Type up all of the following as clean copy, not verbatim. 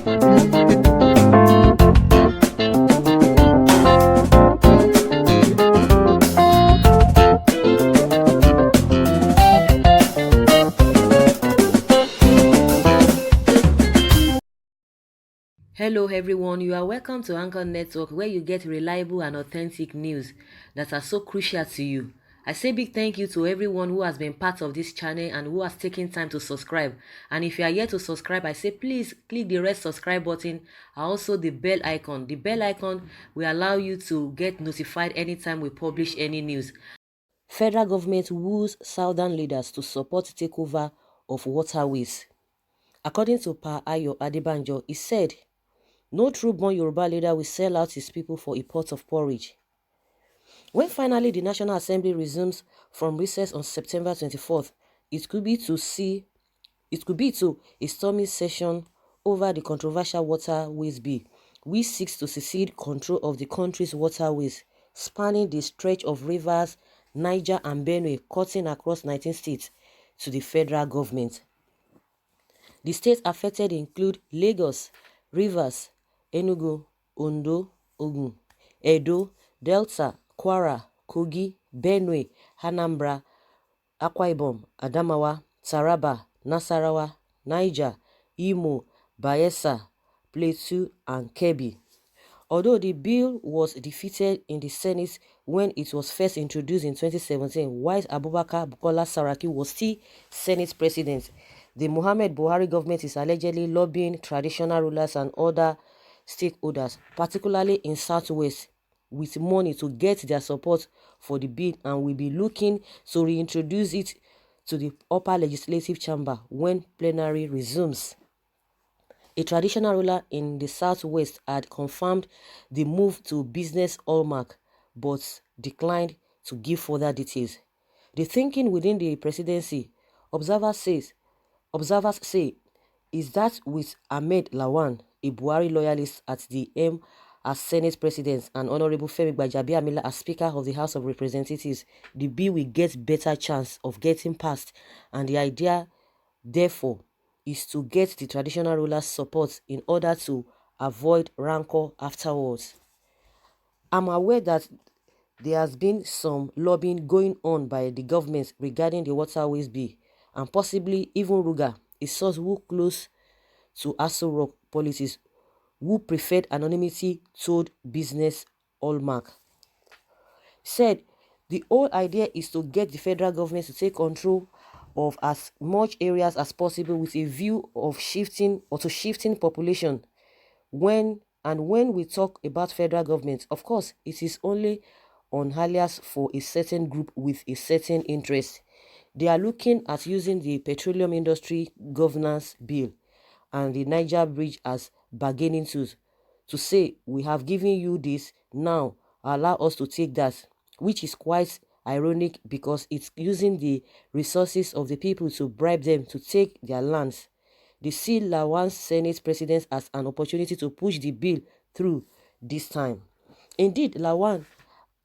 Hello, everyone. You are welcome to Anchor Network, where you get reliable and authentic news that are so crucial to you. I say big thank you to everyone who has been part of this channel and who has taken time to subscribe. And if you are yet to subscribe, I say please click the red subscribe button and also the bell icon. The bell icon will allow you to get notified anytime we publish any news. Federal government woos southern leaders to support takeover of waterways. According to Pa Ayo Adebanjo, he said, "No true-born Yoruba leader will sell out his people for a pot of porridge." When finally the National Assembly resumes from recess on September 24th, it could be to a stormy session over the controversial Waterways Bill, which seeks to secede control of the country's waterways, spanning the stretch of rivers Niger and Benue cutting across 19 states, to the federal government. The states affected include Lagos, Rivers, Enugu, Ondo, Ogun, Edo, Delta, Kwara, Kogi, Benue, Anambra, Akwa Ibom, Adamawa, Taraba, Nasarawa, Niger, Imo, Bayelsa, Plateau, and Kebbi. Although the bill was defeated in the Senate when it was first introduced in 2017, while Abubakar Bukola Saraki was still Senate president, the Muhammad Buhari government is allegedly lobbying traditional rulers and other stakeholders, particularly in Southwest, with money to get their support for the bill, and will be looking to reintroduce it to the upper legislative chamber when plenary resumes. A traditional ruler in the southwest had confirmed the move to business hallmark but declined to give further details. The thinking within the presidency, observers says observers say, is that with Ahmed Lawan, a Buhari loyalist at the helm as Senate President, and Honorable Femi Gbajabiamila as Speaker of the House of Representatives, the bill will get better chance of getting passed, and the idea, therefore, is to get the traditional rulers' support in order to avoid rancor afterwards. I'm aware that there has been some lobbying going on by the government regarding the waterways bill, and possibly even Ruga, a source who close to Aso Rock policies, who preferred anonymity, told Business Hallmark. Said the whole idea is to get the federal government to take control of as much areas as possible with a view of shifting population. When we talk about federal government, of course, it is only on alias for a certain group with a certain interest. They are looking at using the Petroleum Industry Governance Bill and the Niger Bridge as bargaining tools to say, we have given you this, now allow us to take that, which is quite ironic because it's using the resources of the people to bribe them to take their lands. They see Lawan's Senate president as an opportunity to push the bill through this time. Indeed, Lawan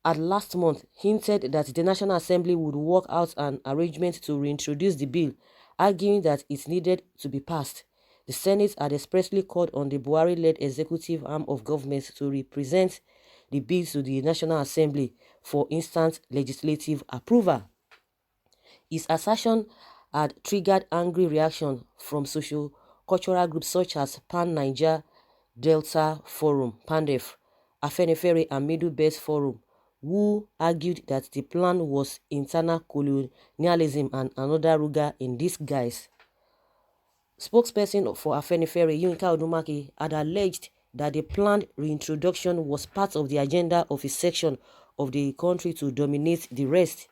had last month hinted that the National Assembly would work out an arrangement to reintroduce the bill, arguing that it needed to be passed. The Senate had expressly called on the Buhari-led executive arm of government to represent the bill to the National Assembly for instant legislative approval. His assertion had triggered angry reaction from socio-cultural groups such as Pan-Niger Delta Forum, PANDEF, Afenifere and Middle Belt Forum, who argued that the plan was internal colonialism and another Ruga in disguise. Spokesperson for Afenifere, Yinka Odumaki, had alleged that the planned reintroduction was part of the agenda of a section of the country to dominate the rest.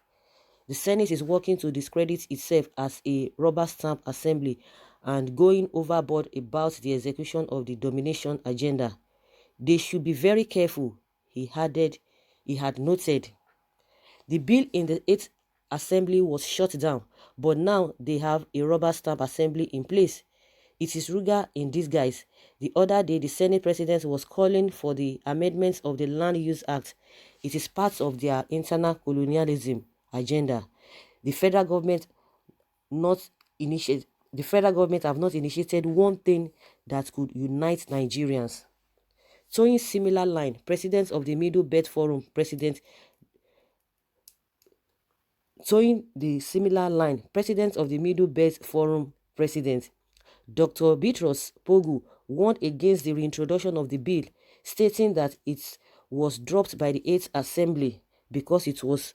The Senate is working to discredit itself as a rubber stamp assembly and going overboard about the execution of the domination agenda. They should be very careful, he had noted. The bill in the 8th assembly was shut down, but now they have a rubber stamp assembly in place. It is Ruga in disguise. The other day, the Senate President was calling for the amendments of the Land Use Act. It is part of their internal colonialism agenda. The federal government not initiate the federal government have not initiated one thing that could unite Nigerians. Towing similar line, President of the Middle Belt Forum, President of the Middle Belt Forum President Dr. Bitrus Pogu warned against the reintroduction of the bill, stating that it was dropped by the 8th Assembly because it was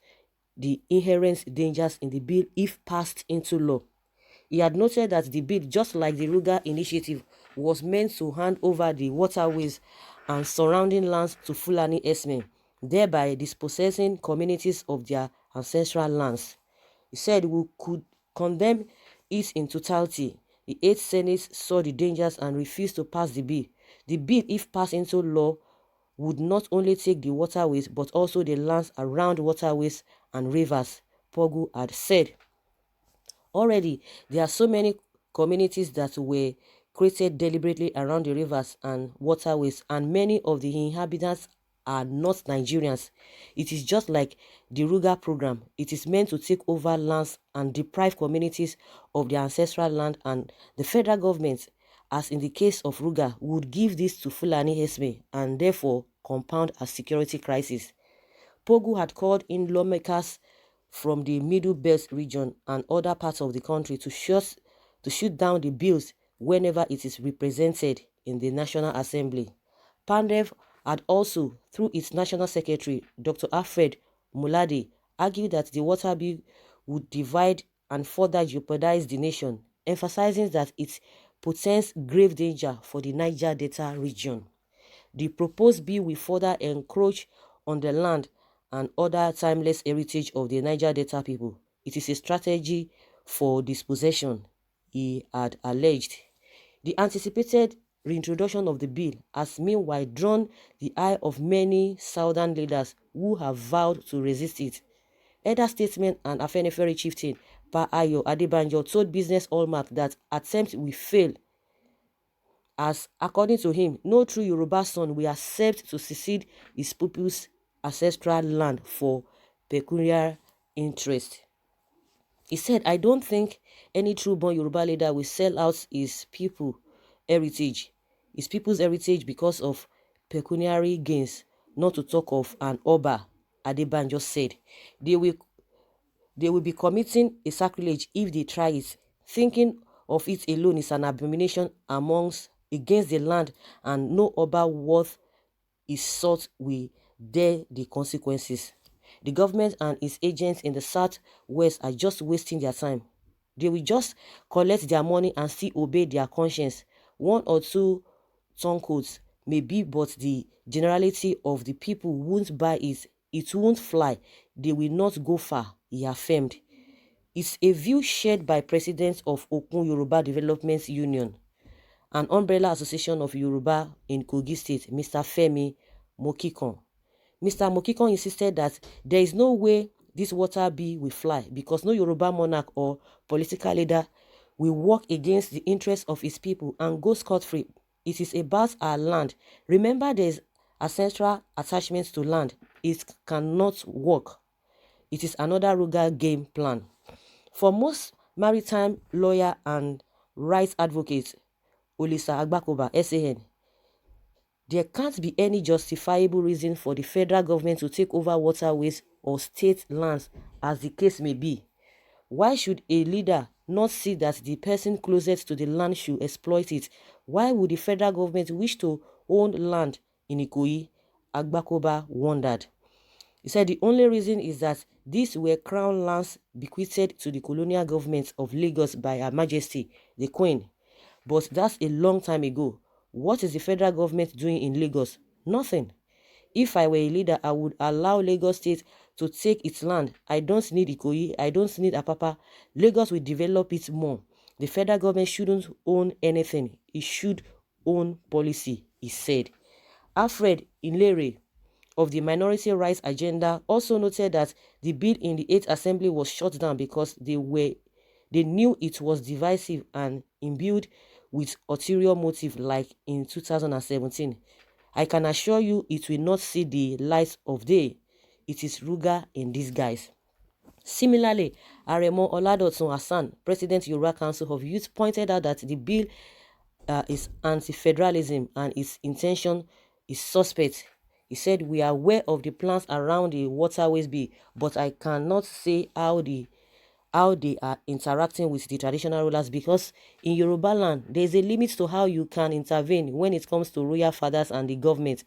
the inherent dangers in the bill if passed into law. He had noted that the bill, just like the Ruga initiative, was meant to hand over the waterways and surrounding lands to Fulani herdsmen, thereby dispossessing communities of their ancestral lands. He said we could condemn it in totality. The 8th Senate saw the dangers and refused to pass the bill. The bill, if passed into law, would not only take the waterways but also the lands around waterways and rivers, Pogu had said. Already, there are so many communities that were created deliberately around the rivers and waterways, and many of the inhabitants are not Nigerians. It is just like the Ruga program. It is meant to take over lands and deprive communities of their ancestral land, and the federal government, as in the case of Ruga, would give this to Fulani herdsmen and therefore compound a security crisis. Pogu had called in lawmakers from the Middle Belt region and other parts of the country to shoot down the bills whenever it is represented in the National Assembly. Pandev had also, through its National Secretary, Dr. Alfred Mulade, argued that the water bill would divide and further jeopardize the nation, emphasizing that it portends grave danger for the Niger Delta region. The proposed bill will further encroach on the land and other timeless heritage of the Niger Delta people. It is a strategy for dispossession, he had alleged. The anticipated reintroduction of the bill has meanwhile drawn the eye of many southern leaders who have vowed to resist it. Elder statesman and Afenifere chieftain Pa Ayo Adebanjo told Business Hallmark that attempts will fail, as according to him, no true Yoruba son will accept to secede his people's ancestral land for peculiar interest. He said, I don't think any true-born Yoruba leader will sell out his people's heritage because of pecuniary gains, not to talk of an Oba, Adebanjo said. They will be committing a sacrilege if they try it. Thinking of it alone is an abomination against the land, and no Oba worth his salt will bear the consequences. The government and its agents in the southwest are just wasting their time. They will just collect their money and still obey their conscience. One or two turncoats may be, but the generality of the people won't buy it. It won't fly. They will not go far, he affirmed. It's a view shared by presidents of Okun Yoruba Development Union, an umbrella association of Yoruba in Kogi State, Mr. Femi Mokikon. Mr. Mokikon insisted that there is no way this water bill will fly because no Yoruba monarch or political leader will work against the interests of his people and go scot-free. It is about our land. Remember, there is ancestral attachment to land. It cannot work. It is another Ruga game plan. For most maritime lawyer and rights advocates, Olisa Agbakoba, SAN, there can't be any justifiable reason for the federal government to take over waterways or state lands, as the case may be. Why should a leader not see that the person closest to the land should exploit it? Why would the federal government wish to own land in Ikoyi? Agbakoba wondered. He said the only reason is that these were crown lands bequeathed to the colonial government of Lagos by Her Majesty, the Queen. But that's a long time ago. What is the federal government doing in Lagos? Nothing. If I were a leader, I would allow Lagos State to take its land. I don't need Ikoyi. I don't need Apapa. Lagos will develop it more. The federal government shouldn't own anything. It should own policy, he said. Alfred Inlere of the Minority Rights Agenda also noted that the bill in the 8th Assembly was shut down because they knew it was divisive and imbued with ulterior motive like in 2017. I can assure you it will not see the light of day. It is Ruga in disguise. Similarly, Aremo Oladotun Hassan, President Yoruba Council of Youth, pointed out that the bill is anti-federalism and its intention is suspect. He said, "We are aware of the plans around the waterways bill, but I cannot say how they are interacting with the traditional rulers, because in Yoruba land, there is a limit to how you can intervene when it comes to royal fathers and the government,"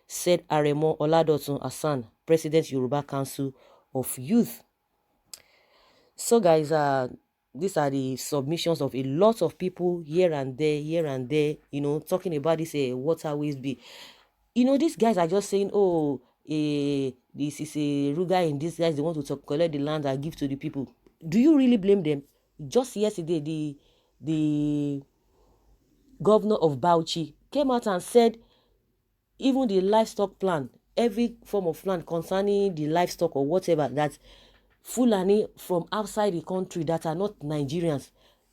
said Aremo Oladotun Hassan, President Yoruba Council of Youth. So guys, these are the submissions of a lot of people here and there, talking about this waterways bill. These guys are just saying, oh, this is a Ruga in these guys, they want to collect the land and give to the people. Do you really blame them? Just yesterday, the governor of Bauchi came out and said even the livestock plan, every form of land concerning the livestock or whatever, that Fulani from outside the country that are not Nigerians,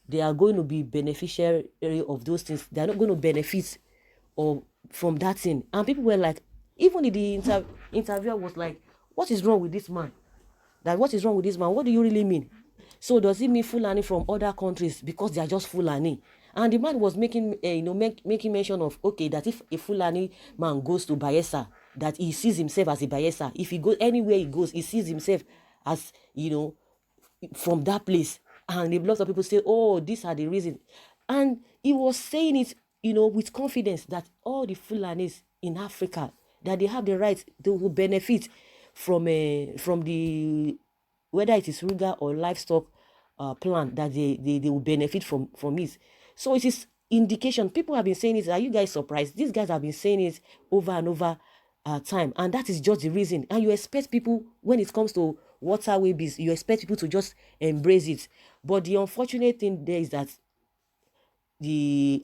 they are going to be beneficiary of those things. They are not going to benefit from that thing. And people were like, even the interviewer was like, what is wrong with this man? What is wrong with this man? What do you really mean? So does it mean Fulani from other countries because they are just Fulani? And the man was making making mention of, okay, that if a Fulani man goes to Bayelsa, that he sees himself as a Bayelsa. If he goes anywhere he goes, he sees himself as, from that place. And a lot of people say, oh, these are the reasons. And he was saying it, with confidence, that all the Fulanis in Africa, that they have the right to benefit from the, whether it is Ruga or livestock plan, that they will benefit from it. So it is indication. People have been saying it. Are you guys surprised? These guys have been saying it over and over time, and that is just the reason. And you expect people, when it comes to waterway bills, you expect people to just embrace it. But the unfortunate thing there is that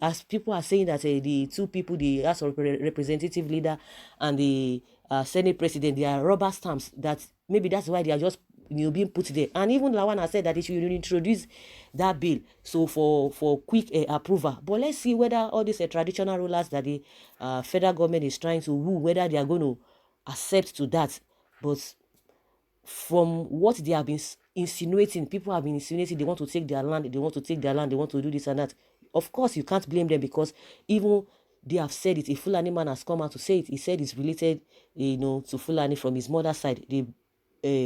as people are saying that the two people, the House of Representative leader and the Senate president, they are rubber stamps. That maybe that's why they are just being put there. And even Lawan has said that they should introduce that bill so for quick approval. But let's see whether all these traditional rulers that the federal government is trying to rule, whether they are going to accept to that. But from what they have been insinuating, people have been insinuating they want to take their land, they want to do this and that. Of course, you can't blame them, because even they have said it. A Fulani man has come out to say it. He said it's related, to Fulani from his mother's side, the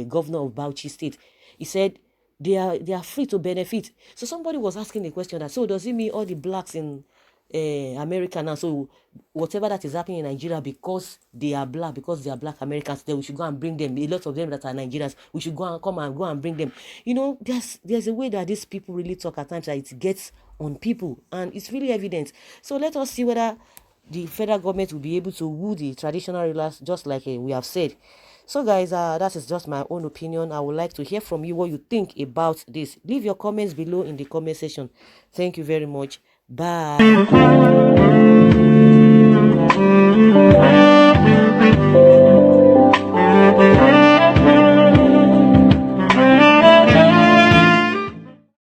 governor of Bauchi State. He said they are free to benefit. So somebody was asking the question that, so does it mean all the blacks in America now, so whatever that is happening in Nigeria, because they are black Americans, then we should go and bring them, a lot of them that are Nigerians, we should go and bring them. There's a way that these people really talk at times that it gets on people, and it's really evident. So let us see whether the federal government will be able to woo the traditional rulers, just like we have said. So guys, that is just my own opinion. I would like to hear from you what you think about this. Leave your comments below in the comment section. Thank you very much. Bye.